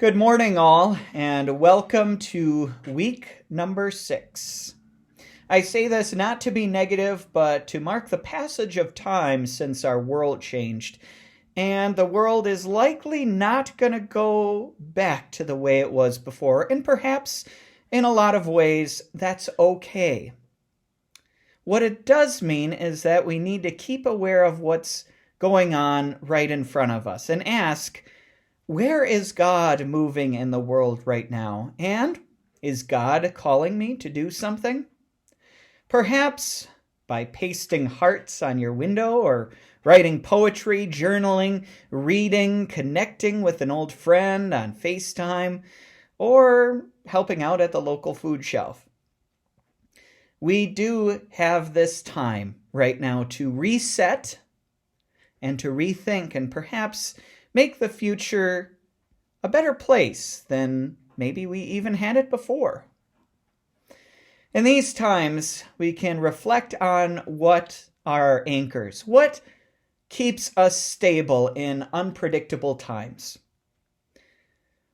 Good morning, all, and welcome to week number 6. I say this not to be negative, but to mark the passage of time since our world changed. And the world is likely not going to go back to the way it was before, and perhaps in a lot of ways that's okay. What it does mean is that we need to keep aware of what's going on right in front of us and ask, where is God moving in the world right now? And is God calling me to do something? Perhaps by pasting hearts on your window or writing poetry, journaling, reading, connecting with an old friend on FaceTime, or helping out at the local food shelf. We do have this time right now to reset and to rethink and perhaps make the future a better place than maybe we even had it before. In these times, we can reflect on what are anchors, what keeps us stable in unpredictable times.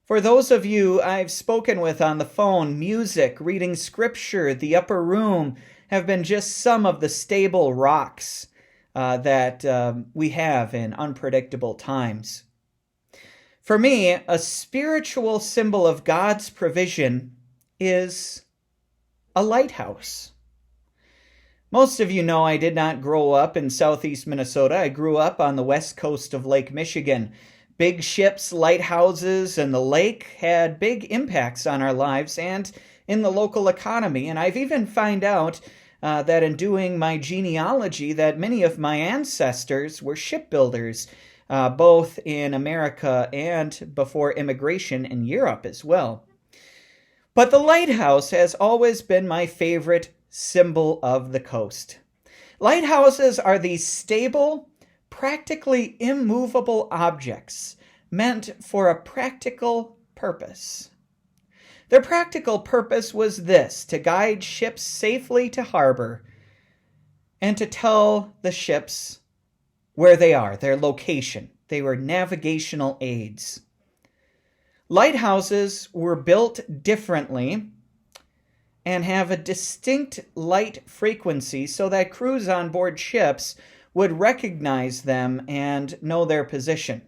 For those of you I've spoken with on the phone, music, reading scripture, the upper room have been just some of the stable rocks that we have in unpredictable times. For me, a spiritual symbol of God's provision is a lighthouse. Most of you know I did not grow up in southeast Minnesota. I grew up on the west coast of Lake Michigan. Big ships, lighthouses, and the lake had big impacts on our lives and in the local economy. And I've even found out that in doing my genealogy that many of my ancestors were shipbuilders, both in America and before immigration in Europe as well. But the lighthouse has always been my favorite symbol of the coast. Lighthouses are these stable, practically immovable objects meant for a practical purpose. Their practical purpose was this: to guide ships safely to harbor and to tell the ships where they are, their location. They were navigational aids. Lighthouses were built differently and have a distinct light frequency so that crews on board ships would recognize them and know their position.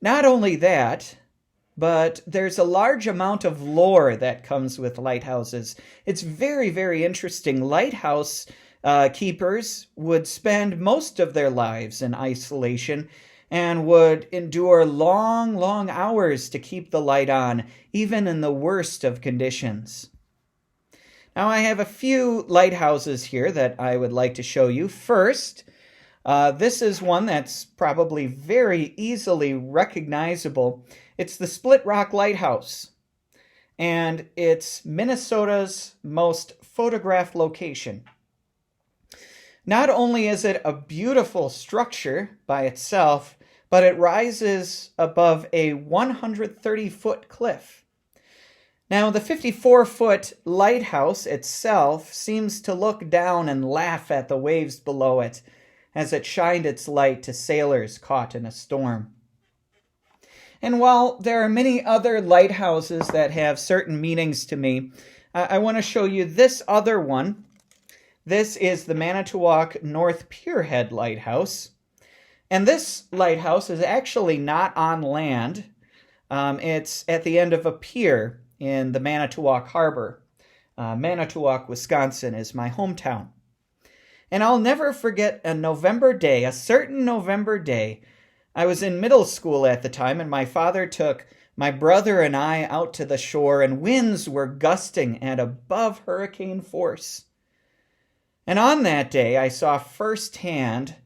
Not only that, but there's a large amount of lore that comes with lighthouses. It's very, very interesting. Lighthouse keepers would spend most of their lives in isolation and would endure long, long hours to keep the light on, even in the worst of conditions. Now, I have a few lighthouses here that I would like to show you. First, this is one that's probably very easily recognizable. It's the Split Rock Lighthouse, and it's Minnesota's most photographed location. Not only is it a beautiful structure by itself, but it rises above a 130-foot cliff. Now, the 54-foot lighthouse itself seems to look down and laugh at the waves below it as it shined its light to sailors caught in a storm. And while there are many other lighthouses that have certain meanings to me, I want to show you this other one. This is the Manitowoc North Pierhead Lighthouse. And this lighthouse is actually not on land. It's at the end of a pier in the Manitowoc Harbor. Manitowoc, Wisconsin is my hometown. And I'll never forget a certain November day. I was in middle school at the time, and my father took my brother and I out to the shore, and winds were gusting at above hurricane force. And on that day, I saw firsthand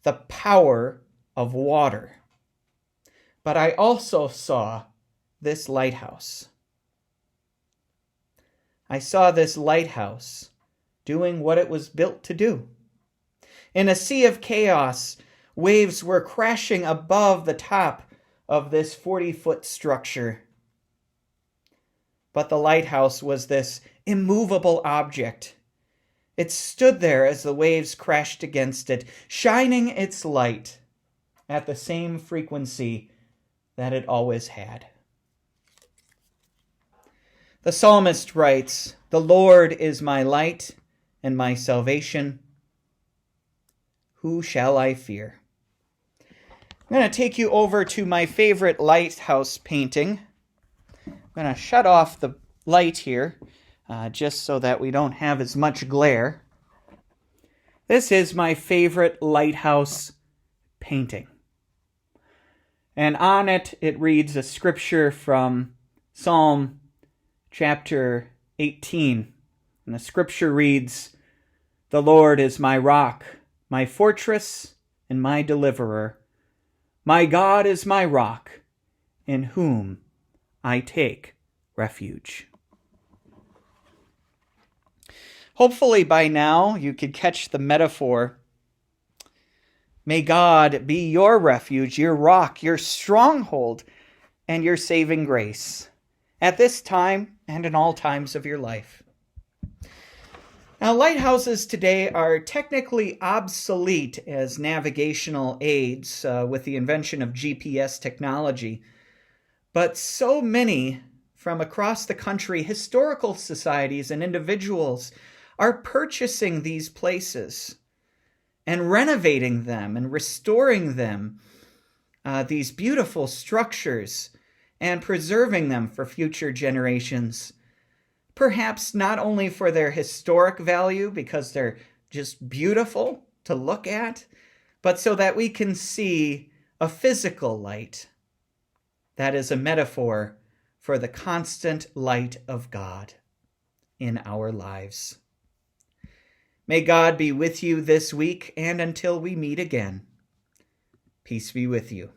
the power of water. But I also saw this lighthouse. I saw this lighthouse doing what it was built to do. In a sea of chaos, waves were crashing above the top of this 40-foot structure. But the lighthouse was this immovable object. It stood there as the waves crashed against it, shining its light at the same frequency that it always had. The psalmist writes, "The Lord is my light and my salvation. Who shall I fear?" I'm going to take you over to my favorite lighthouse painting. I'm going to shut off the light here, just so that we don't have as much glare. This is my favorite lighthouse painting. And on it, it reads a scripture from Psalm chapter 18. And the scripture reads, "The Lord is my rock, my fortress, and my deliverer. My God is my rock, in whom I take refuge." Hopefully by now you could catch the metaphor. May God be your refuge, your rock, your stronghold, and your saving grace at this time and in all times of your life. Now, lighthouses today are technically obsolete as navigational aids with the invention of GPS technology, but so many from across the country, historical societies and individuals are purchasing these places and renovating them and restoring them, these beautiful structures, and preserving them for future generations. Perhaps not only for their historic value, because they're just beautiful to look at, but so that we can see a physical light that is a metaphor for the constant light of God in our lives. May God be with you this week and until we meet again. Peace be with you.